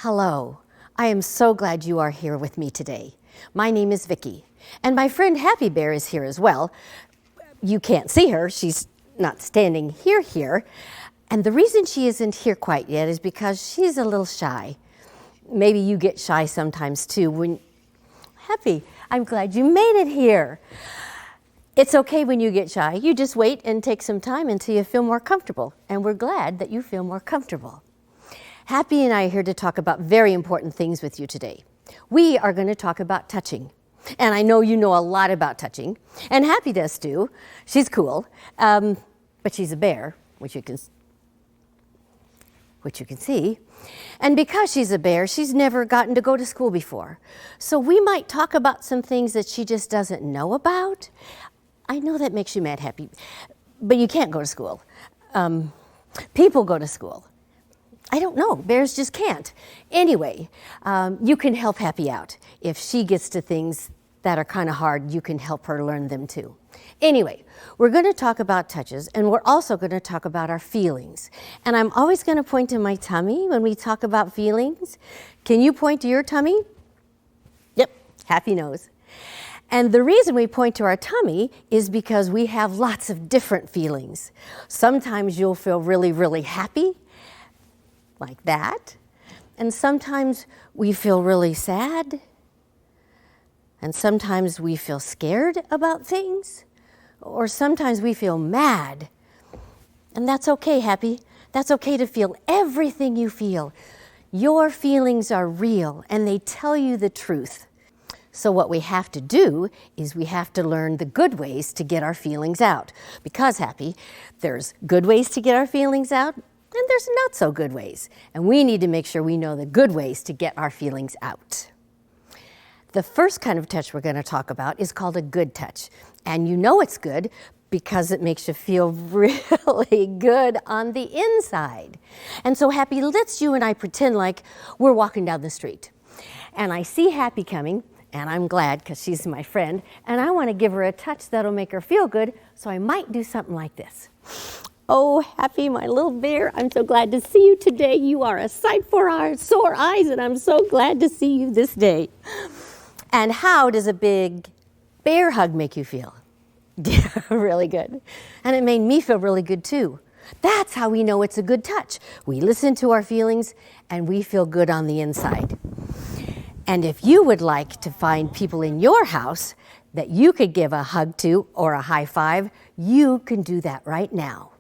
Hello, I am so glad you are here with me today. My name is Vicki, and my friend Happy Bear is here as well. You can't see her, she's not standing here. And the reason she isn't here quite yet is because she's a little shy. Maybe you get shy sometimes too. Happy, I'm glad you made it here. It's okay when you get shy. You just wait and take some time until you feel more comfortable. And we're glad that you feel more comfortable. Happy and I are here to talk about very important things with you today. We are going to talk about touching. And I know you know a lot about touching. And Happy does too. She's cool. But she's a bear, which you can see. And because she's a bear, she's never gotten to go to school before. So we might talk about some things that she just doesn't know about. I know that makes you mad, Happy, but you can't go to school. People go to school. I don't know, bears just can't. Anyway, you can help Happy out. If she gets to things that are kind of hard, you can help her learn them too. Anyway, we're going to talk about touches, and we're also going to talk about our feelings. And I'm always going to point to my tummy when we talk about feelings. Can you point to your tummy? Yep, Happy knows. And the reason we point to our tummy is because we have lots of different feelings. Sometimes you'll feel really, really happy, like that. And sometimes we feel really sad. And sometimes we feel scared about things. Or sometimes we feel mad. And that's okay, Happy. That's okay to feel everything you feel. Your feelings are real and they tell you the truth. So what we have to do is we have to learn the good ways to get our feelings out. Because, Happy, there's good ways to get our feelings out and there's not so good ways. And we need to make sure we know the good ways to get our feelings out. The first kind of touch we're going to talk about is called a good touch. And you know it's good because it makes you feel really good on the inside. And so, Happy, let's you and I pretend like we're walking down the street. And I see Happy coming, and I'm glad because she's my friend, and I want to give her a touch that'll make her feel good, so I might do something like this. Oh, Happy, my little bear, I'm so glad to see you today. You are a sight for our sore eyes, and I'm so glad to see you this day. And how does a big bear hug make you feel? Really good. And it made me feel really good too. That's how we know it's a good touch. We listen to our feelings and we feel good on the inside. And if you would like to find people in your house that you could give a hug to or a high five, you can do that right now.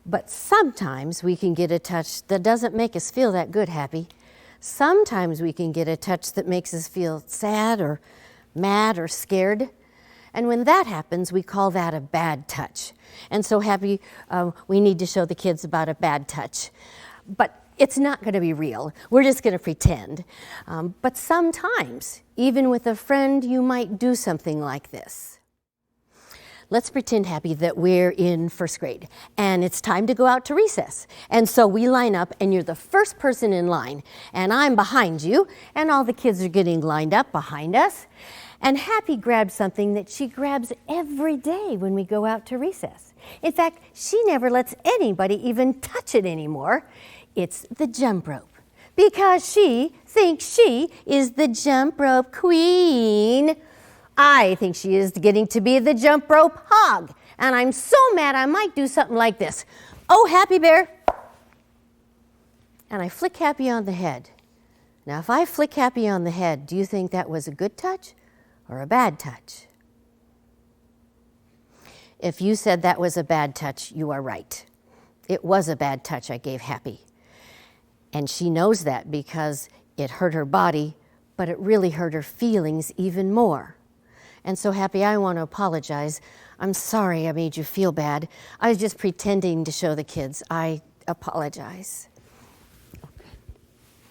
But sometimes we can get a touch that doesn't make us feel that good, Happy. Sometimes we can get a touch that makes us feel sad or mad or scared. And when that happens, we call that a bad touch. And so, Happy, we need to show the kids about a bad touch. But it's not going to be real. We're just going to pretend. But sometimes, even with a friend, you might do something like this. Let's pretend, Happy, that we're in first grade and it's time to go out to recess. And so we line up and you're the first person in line and I'm behind you and all the kids are getting lined up behind us. And Happy grabs something that she grabs every day when we go out to recess. In fact, she never lets anybody even touch it anymore. It's the jump rope because she thinks she is the jump rope queen. I think she is getting to be the jump rope hog. And I'm so mad I might do something like this. Oh, Happy Bear. And I flick Happy on the head. Now, if I flick Happy on the head, do you think that was a good touch or a bad touch? If you said that was a bad touch, you are right. It was a bad touch I gave Happy. And she knows that because it hurt her body, but it really hurt her feelings even more. And so, Happy, I want to apologize. I'm sorry I made you feel bad. I was just pretending to show the kids. I apologize.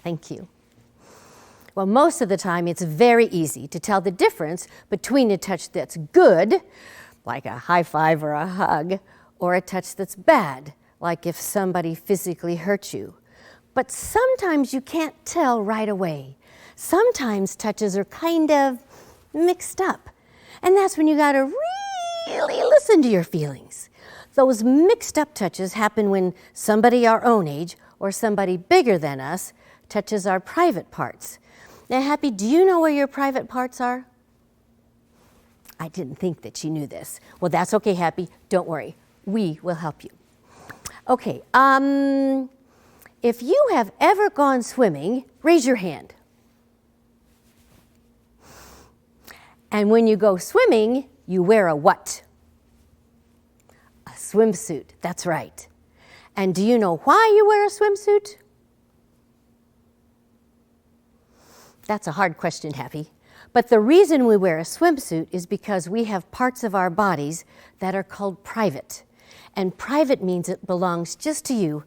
Thank you. Well, most of the time, it's very easy to tell the difference between a touch that's good, like a high five or a hug, or a touch that's bad, like if somebody physically hurt you. But sometimes you can't tell right away. Sometimes touches are kind of mixed up. And that's when you gotta really listen to your feelings. Those mixed up touches happen when somebody our own age or somebody bigger than us touches our private parts. Now, Happy, do you know where your private parts are? I didn't think that you knew this. Well, that's okay, Happy. Don't worry. We will help you. Okay, if you have ever gone swimming, raise your hand. And when you go swimming, you wear a what? A swimsuit, that's right. And do you know why you wear a swimsuit? That's a hard question, Happy. But the reason we wear a swimsuit is because we have parts of our bodies that are called private. And private means it belongs just to you.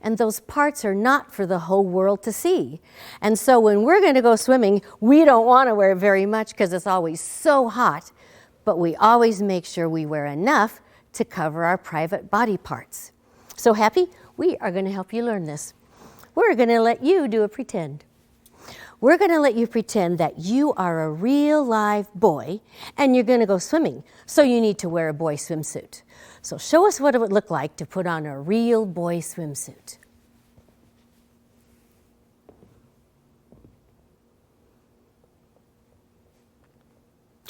And those parts are not for the whole world to see. And so when we're going to go swimming, we don't want to wear very much because it's always so hot. But we always make sure we wear enough to cover our private body parts. So Happy, we are going to help you learn this. We're going to let you do a pretend. We're going to let you pretend that you are a real live boy and you're going to go swimming. So you need to wear a boy swimsuit. So show us what it would look like to put on a real boy swimsuit.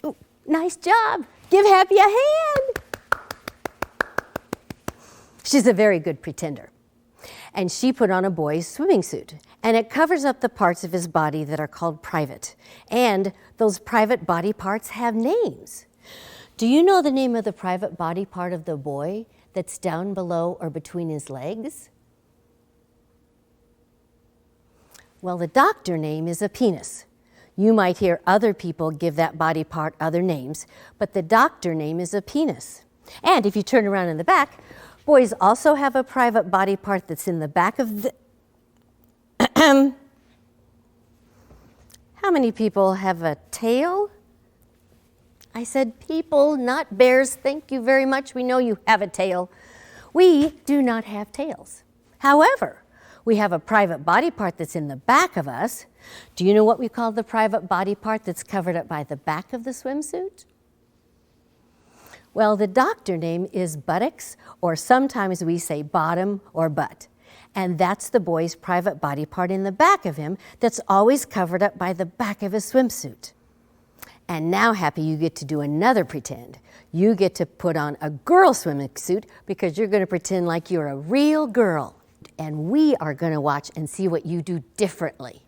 Oh, nice job. Give Happy a hand. She's a very good pretender. And she put on a boy's swimming suit. And it covers up the parts of his body that are called private. And those private body parts have names. Do you know the name of the private body part of the boy that's down below or between his legs? Well, the doctor name is a penis. You might hear other people give that body part other names, but the doctor name is a penis. And if you turn around in the back, boys also have a private body part that's in the back of the... How many people have a tail? I said people, not bears. Thank you very much. We know you have a tail. We do not have tails. However, we have a private body part that's in the back of us. Do you know what we call the private body part that's covered up by the back of the swimsuit? Well, the doctor name is buttocks, or sometimes we say bottom or butt. And that's the boy's private body part in the back of him that's always covered up by the back of his swimsuit. And now, Happy, you get to do another pretend. You get to put on a girl swimming suit because you're going to pretend like you're a real girl. And we are going to watch and see what you do differently.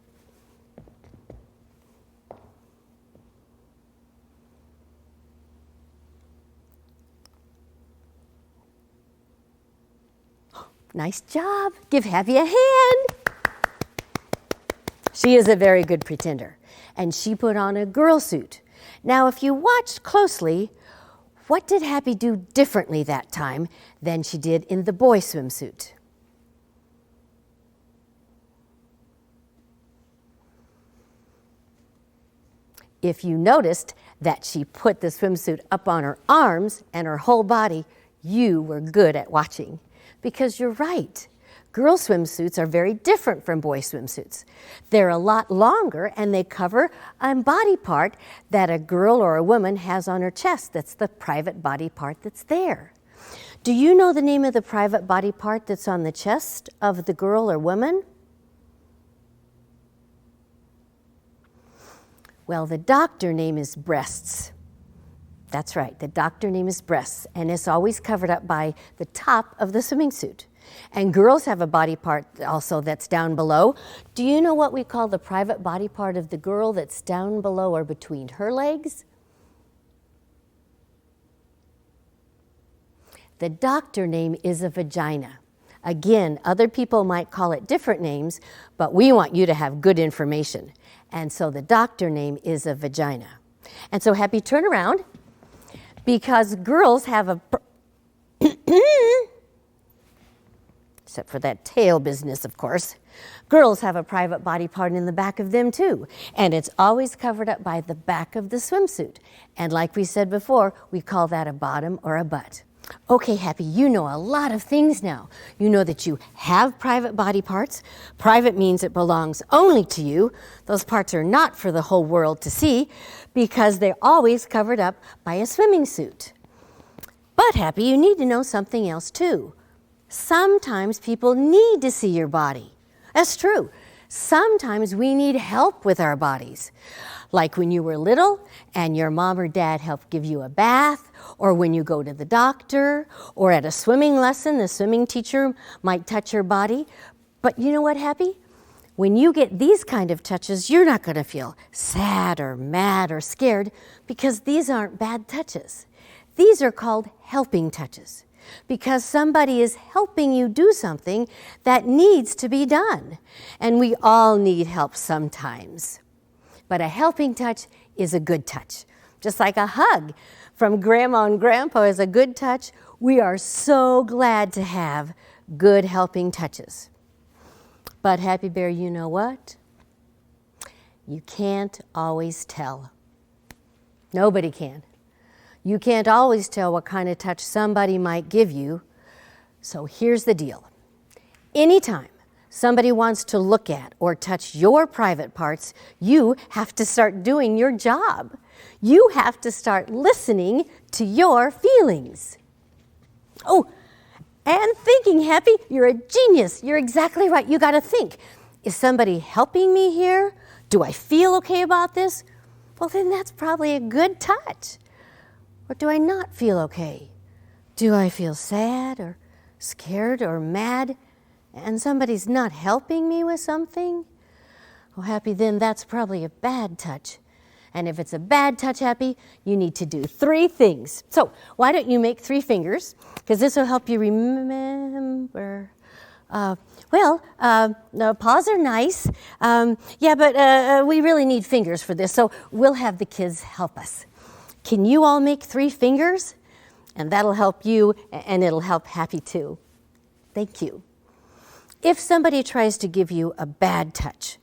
Nice job. Give Happy a hand. She is a very good pretender. And she put on a girl suit. Now, if you watched closely, what did Happy do differently that time than she did in the boy swimsuit? If you noticed that she put the swimsuit up on her arms and her whole body, you were good at watching. Because you're right. Girl swimsuits are very different from boy swimsuits. They're a lot longer and they cover a body part that a girl or a woman has on her chest. That's the private body part that's there. Do you know the name of the private body part that's on the chest of the girl or woman? Well, the doctor name is breasts. That's right, the doctor name is breasts, and it's always covered up by the top of the swimming suit. And girls have a body part also that's down below. Do you know what we call the private body part of the girl that's down below or between her legs? The doctor name is a vagina. Again, other people might call it different names, but we want you to have good information. And so the doctor name is a vagina. And so Happy, turn around, because girls have a... except for that tail business, of course. Girls have a private body part in the back of them too, and it's always covered up by the back of the swimsuit. And like we said before, we call that a bottom or a butt. Okay, Happy, you know a lot of things now. You know that you have private body parts. Private means it belongs only to you. Those parts are not for the whole world to see because they're always covered up by a swimming suit. But Happy, you need to know something else too. Sometimes people need to see your body. That's true. Sometimes we need help with our bodies. Like when you were little and your mom or dad helped give you a bath, or when you go to the doctor, or at a swimming lesson, the swimming teacher might touch your body. But you know what, Happy? When you get these kind of touches, you're not going to feel sad or mad or scared because these aren't bad touches. These are called helping touches because somebody is helping you do something that needs to be done. And we all need help sometimes. But a helping touch is a good touch. Just like a hug from Grandma and Grandpa is a good touch, we are so glad to have good helping touches. But Happy Bear, you know what? You can't always tell. Nobody can. You can't always tell what kind of touch somebody might give you. So here's the deal. Anytime somebody wants to look at or touch your private parts, you have to start doing your job. You have to start listening to your feelings. Oh, and thinking, Happy, you're a genius. You're exactly right. You got to think, is somebody helping me here? Do I feel okay about this? Well, then that's probably a good touch. Or do I not feel okay? Do I feel sad or scared or mad and somebody's not helping me with something? Oh, Happy, then that's probably a bad touch. And if it's a bad touch, Happy, you need to do 3 things. So why don't you make 3 fingers, because this will help you remember. Paws are nice. But we really need fingers for this, so we'll have the kids help us. Can you all make 3 fingers? And that'll help you, and it'll help Happy too. Thank you. If somebody tries to give you a bad touch,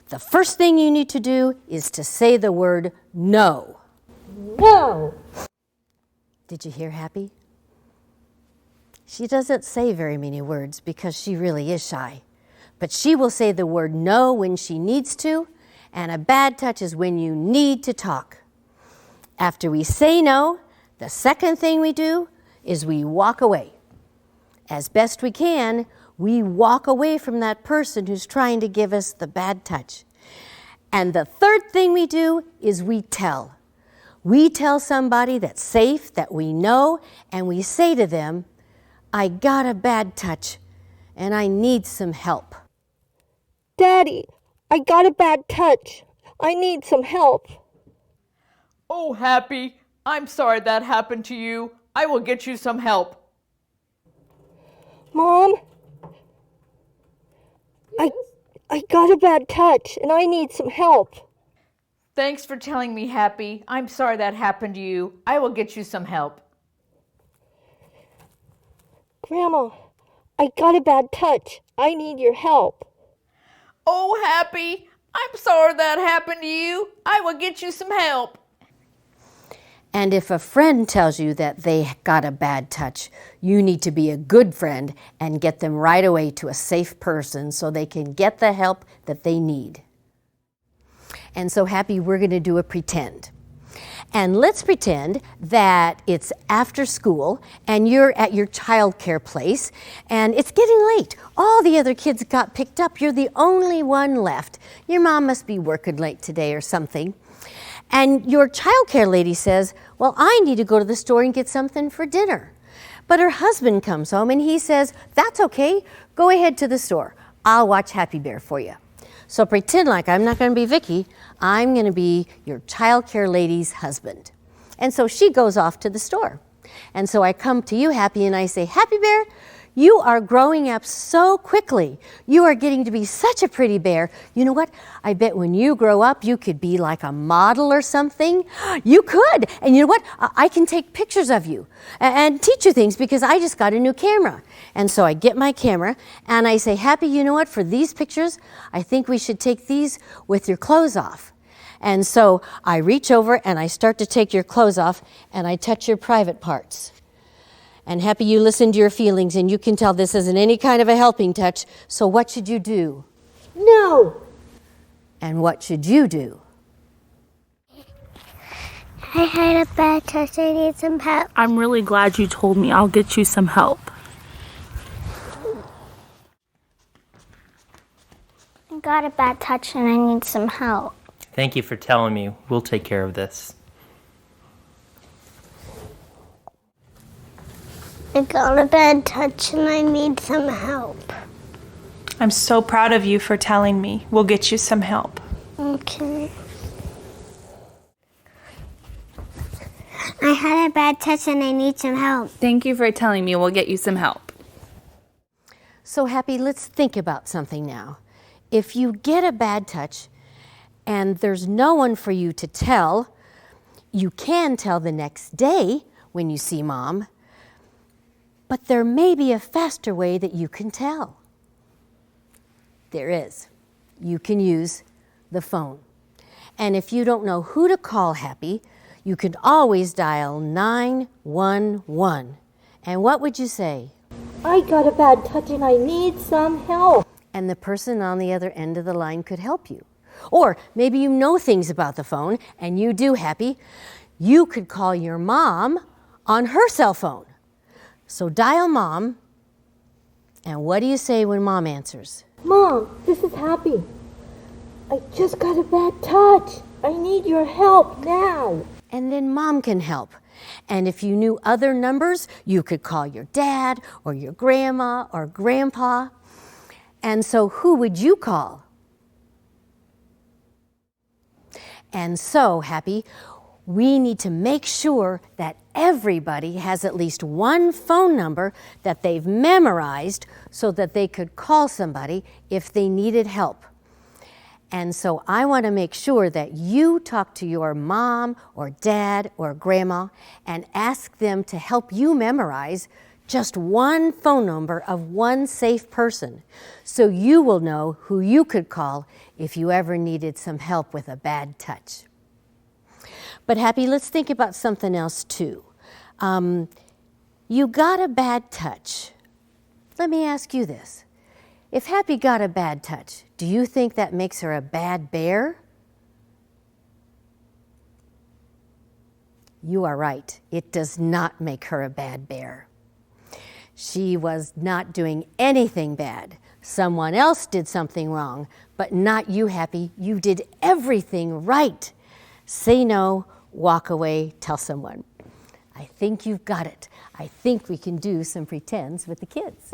the first thing you need to do is to say the word no. No! Did you hear Happy? She doesn't say very many words because she really is shy. But she will say the word no when she needs to, and a bad touch is when you need to talk. After we say no, the second thing we do is we walk away. As best we can, we walk away from that person who's trying to give us the bad touch. And the third thing we do is we tell. We tell somebody that's safe, that we know, and we say to them, I got a bad touch and I need some help. Daddy, I got a bad touch. I need some help. Oh, Happy, I'm sorry that happened to you. I will get you some help. Mom, I got a bad touch and I need some help. Thanks for telling me, Happy. I'm sorry that happened to you. I will get you some help. Grandma, I got a bad touch. I need your help. Oh, Happy, I'm sorry that happened to you. I will get you some help. And if a friend tells you that they got a bad touch, you need to be a good friend and get them right away to a safe person so they can get the help that they need. And so Happy, we're going to do a pretend. And let's pretend that it's after school and you're at your childcare place and it's getting late. All the other kids got picked up. You're the only one left. Your mom must be working late today or something. And your childcare lady says, well, I need to go to the store and get something for dinner. But her husband comes home and he says, that's okay. Go ahead to the store. I'll watch Happy Bear for you. So pretend like I'm not going to be Vicky. I'm going to be your childcare lady's husband. And so she goes off to the store. And so I come to you, Happy, and I say, Happy Bear, you are growing up so quickly. You are getting to be such a pretty bear. You know what? I bet when you grow up, you could be like a model or something. You could. And you know what? I can take pictures of you and teach you things because I just got a new camera. And so I get my camera and I say, Happy, you know what? For these pictures, I think we should take these with your clothes off. And so I reach over and I start to take your clothes off and I touch your private parts. And Happy, you listen to your feelings and you can tell this isn't any kind of a helping touch. So what should you do? No. And what should you do? I had a bad touch. I need some help. I'm really glad you told me. I'll get you some help. I got a bad touch and I need some help. Thank you for telling me. We'll take care of this. I got a bad touch and I need some help. I'm so proud of you for telling me. We'll get you some help. Okay. I had a bad touch and I need some help. Thank you for telling me. We'll get you some help. So Happy, let's think about something now. If you get a bad touch and there's no one for you to tell, you can tell the next day when you see Mom, but there may be a faster way that you can tell. There is. You can use the phone. And if you don't know who to call, Happy, you can always dial 911. And what would you say? I got a bad touch and I need some help. And the person on the other end of the line could help you. Or maybe you know things about the phone, and you do, Happy. You could call your mom on her cell phone. So dial Mom, and what do you say when Mom answers? Mom, this is Happy. I just got a bad touch. I need your help now. And then Mom can help. And if you knew other numbers, you could call your dad or your grandma or grandpa. And so who would you call? And so, Happy, we need to make sure that everybody has at least one phone number that they've memorized so that they could call somebody if they needed help. And so I want to make sure that you talk to your mom or dad or grandma and ask them to help you memorize just one phone number of one safe person, so you will know who you could call if you ever needed some help with a bad touch. But Happy, let's think about something else too. You got a bad touch. Let me ask you this. If Happy got a bad touch, do you think that makes her a bad bear? You are right. It does not make her a bad bear. She was not doing anything bad. Someone else did something wrong, but not you, Happy. You did everything right. Say no, walk away, tell someone. I think you've got it. I think we can do some pretends with the kids.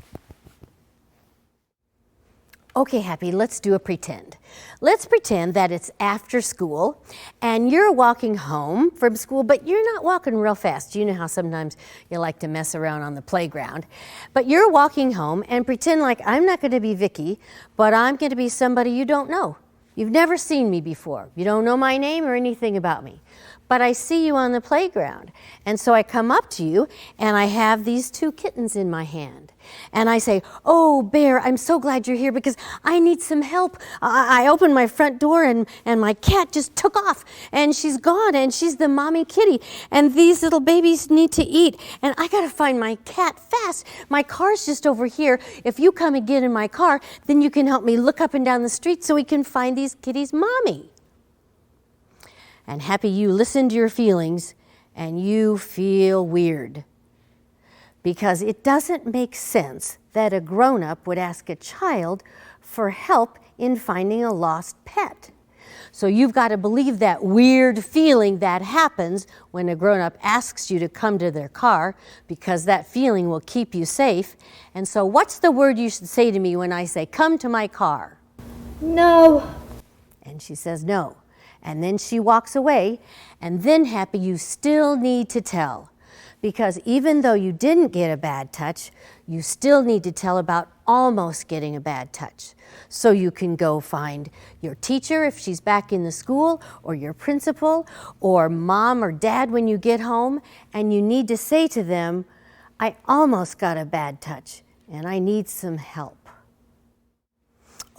Okay, Happy, let's do a pretend. Let's pretend that it's after school and you're walking home from school, but you're not walking real fast. You know how sometimes you like to mess around on the playground. But you're walking home, and pretend like I'm not going to be Vicky, but I'm going to be somebody you don't know. You've never seen me before. You don't know my name or anything about me. But I see you on the playground. And so I come up to you and I have these two kittens in my hand. And I say, "Oh, Bear, I'm so glad you're here because I need some help. I opened my front door and my cat just took off and she's gone and she's the mommy kitty. And these little babies need to eat. And I got to find my cat fast. My car's just over here. If you come and get in my car, then you can help me look up and down the street so we can find these kitties' mommy." And Happy, you listen to your feelings and you feel weird. Because it doesn't make sense that a grown-up would ask a child for help in finding a lost pet. So you've got to believe that weird feeling that happens when a grown-up asks you to come to their car, because that feeling will keep you safe. And so what's the word you should say to me when I say, "Come to my car"? No. And she says no. And then she walks away. And then, Happy, you still need to tell. Because even though you didn't get a bad touch, you still need to tell about almost getting a bad touch. So you can go find your teacher if she's back in the school, or your principal, or mom or dad when you get home, and you need to say to them, "I almost got a bad touch, and I need some help."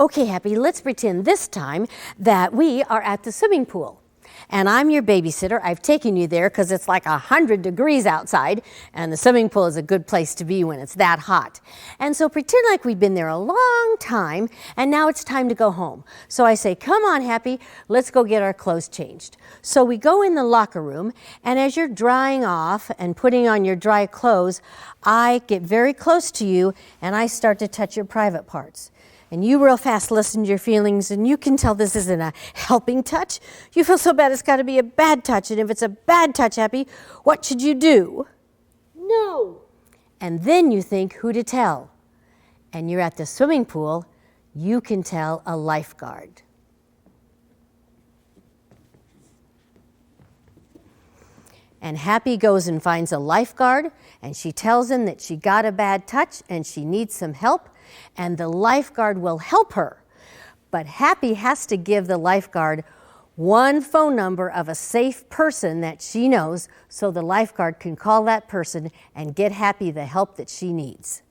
Okay, Happy, let's pretend this time that we are at the swimming pool. And I'm your babysitter. I've taken you there because it's like 100 degrees outside, and the swimming pool is a good place to be when it's that hot. And so pretend like we've been there a long time, and now it's time to go home. So I say, "Come on, Happy, let's go get our clothes changed." So we go in the locker room, and as you're drying off and putting on your dry clothes, I get very close to you, and I start to touch your private parts. and you real fast listen to your feelings, and you can tell this isn't a helping touch. You feel so bad it's got to be a bad touch, and if it's a bad touch, Happy, what should you do? No. And then you think who to tell. And you're at the swimming pool, you can tell a lifeguard. And Happy goes and finds a lifeguard, and she tells him that she got a bad touch and she needs some help, and the lifeguard will help her. But Happy has to give the lifeguard one phone number of a safe person that she knows, so the lifeguard can call that person and get Happy the help that she needs.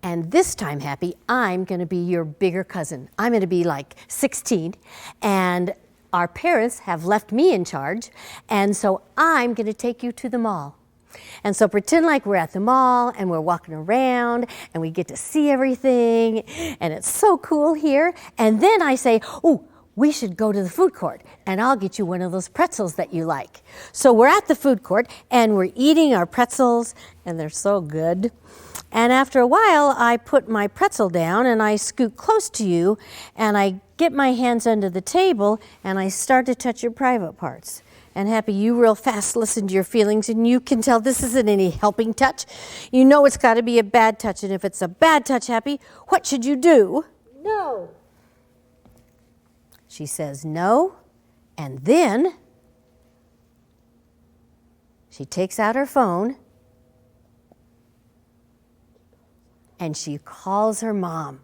And this time, Happy, I'm going to be your bigger cousin. I'm going to be like 16, and our parents have left me in charge, and so I'm going to take you to the mall. And so pretend like we're at the mall and we're walking around and we get to see everything, and it's so cool here. And then I say, oh, we should go to the food court, and I'll get you one of those pretzels that you like. So we're at the food court and we're eating our pretzels, and they're so good. And after a while, I put my pretzel down and I scoot close to you, and I get my hands under the table and I start to touch your private parts. And Happy, you real fast listen to your feelings, and you can tell this isn't any helping touch. You know it's got to be a bad touch, and if it's a bad touch, Happy, what should you do? No. She says no, and then she takes out her phone and she calls her mom.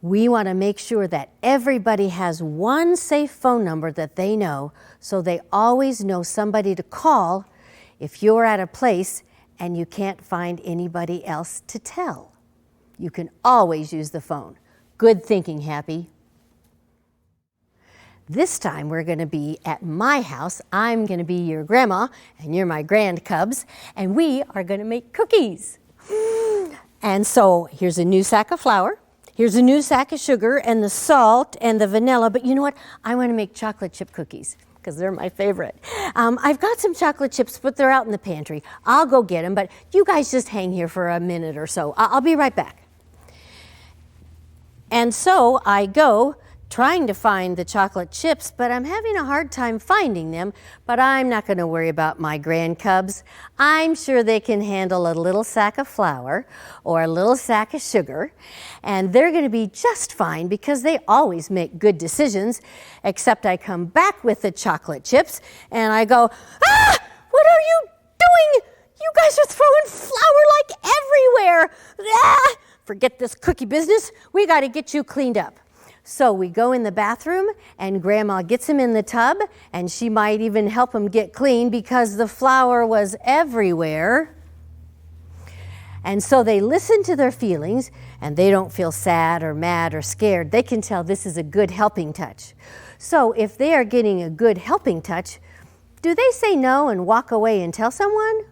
We want to make sure that everybody has one safe phone number that they know, so they always know somebody to call if you're at a place and you can't find anybody else to tell. You can always use the phone. Good thinking, Happy. This time we're going to be at my house. I'm going to be your grandma, and you're my grand cubs, and we are going to make cookies. And so here's a new sack of flour. Here's a new sack of sugar and the salt and the vanilla. But you know what? I want to make chocolate chip cookies because they're my favorite. I've got some chocolate chips, but they're out in the pantry. I'll go get them, but you guys just hang here for a minute or so. I'll be right back. And so I go trying to find the chocolate chips, but I'm having a hard time finding them. But I'm not going to worry about my grand cubs. I'm sure they can handle a little sack of flour or a little sack of sugar, and they're going to be just fine because they always make good decisions, except I come back with the chocolate chips and I go, ah, what are you doing? You guys are throwing flour like everywhere. Ah, forget this cookie business. We got to get you cleaned up. So we go in the bathroom, and Grandma gets him in the tub, and she might even help him get clean because the flour was everywhere. And so they listen to their feelings, and they don't feel sad or mad or scared. They can tell this is a good helping touch. So if they are getting a good helping touch, do they say no and walk away and tell someone?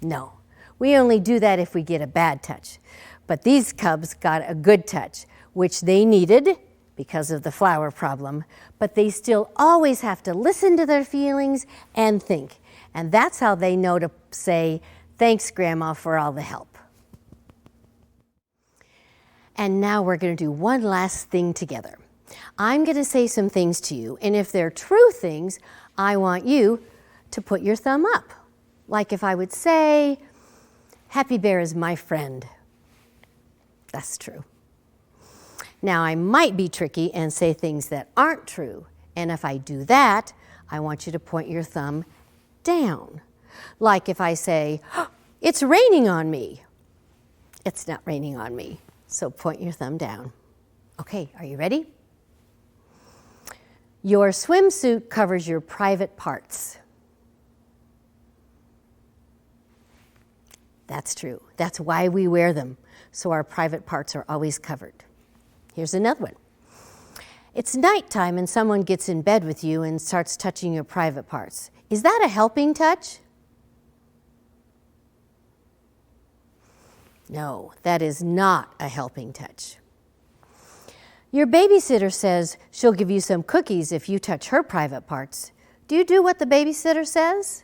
No. We only do that if we get a bad touch. But these cubs got a good touch, which they needed because of the flour problem, but they still always have to listen to their feelings and think. And that's how they know to say, thanks, Grandma, for all the help. And now we're going to do one last thing together. I'm going to say some things to you, and if they're true things, I want you to put your thumb up. Like if I would say, Happy Bear is my friend. That's true. Now, I might be tricky and say things that aren't true. And if I do that, I want you to point your thumb down. Like if I say, it's raining on me. It's not raining on me. So point your thumb down. Okay, are you ready? Your swimsuit covers your private parts. That's true. That's why we wear them, so our private parts are always covered. Here's another one. It's nighttime and someone gets in bed with you and starts touching your private parts. Is that a helping touch? No, that is not a helping touch. Your babysitter says she'll give you some cookies if you touch her private parts. Do you do what the babysitter says?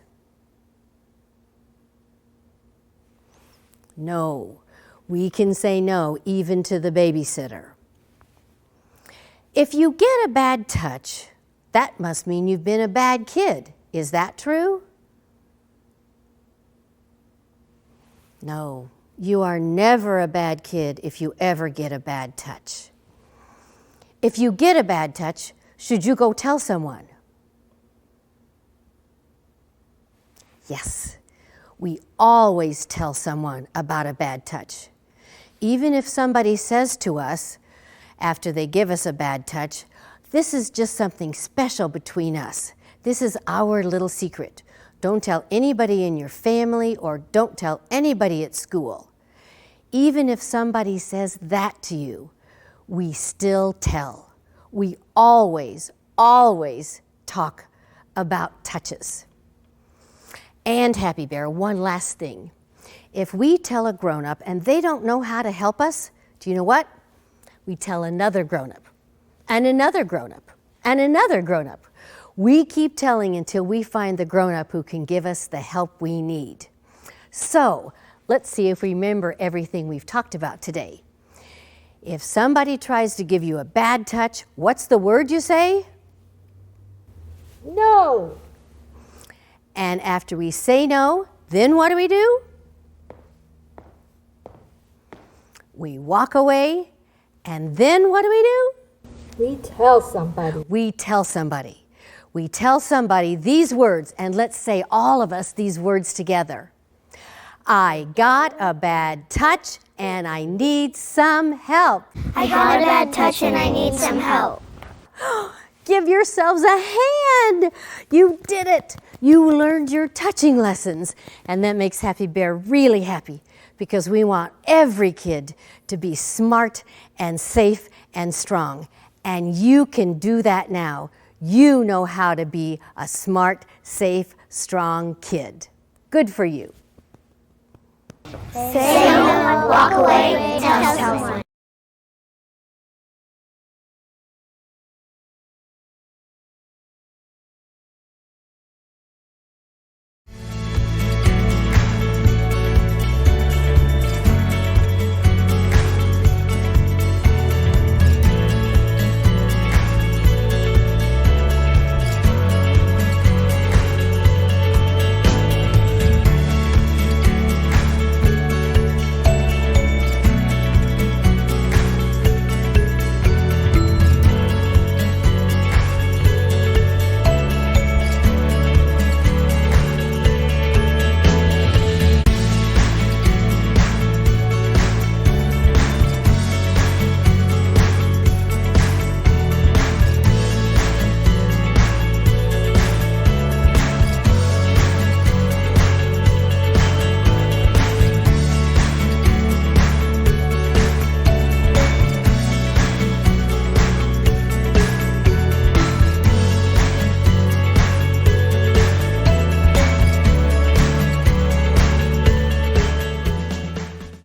No, we can say no even to the babysitter. If you get a bad touch, that must mean you've been a bad kid. Is that true? No, you are never a bad kid if you ever get a bad touch. If you get a bad touch, should you go tell someone? Yes, we always tell someone about a bad touch. Even if somebody says to us, after they give us a bad touch, this is just something special between us. This is our little secret. Don't tell anybody in your family or don't tell anybody at school. Even if somebody says that to you, we still tell. We always, always talk about touches. And Happy Bear, one last thing. If we tell a grown-up and they don't know how to help us, do you know what? We tell another grown-up, and another grown-up, and another grown-up. We keep telling until we find the grown-up who can give us the help we need. So, let's see if we remember everything we've talked about today. If somebody tries to give you a bad touch, what's the word you say? No. And after we say no, then what do? We walk away, and then what do? We tell somebody. We tell somebody. We tell somebody these words, and let's say all of us these words together. I got a bad touch and I need some help. I got a bad touch and I need some help. Give yourselves a hand. You did it. You learned your touching lessons, and that makes Happy Bear really happy because we want every kid to be smart and safe and strong. And you can do that now. You know how to be a smart, safe, strong kid. Good for you. Say no, walk away, tell someone.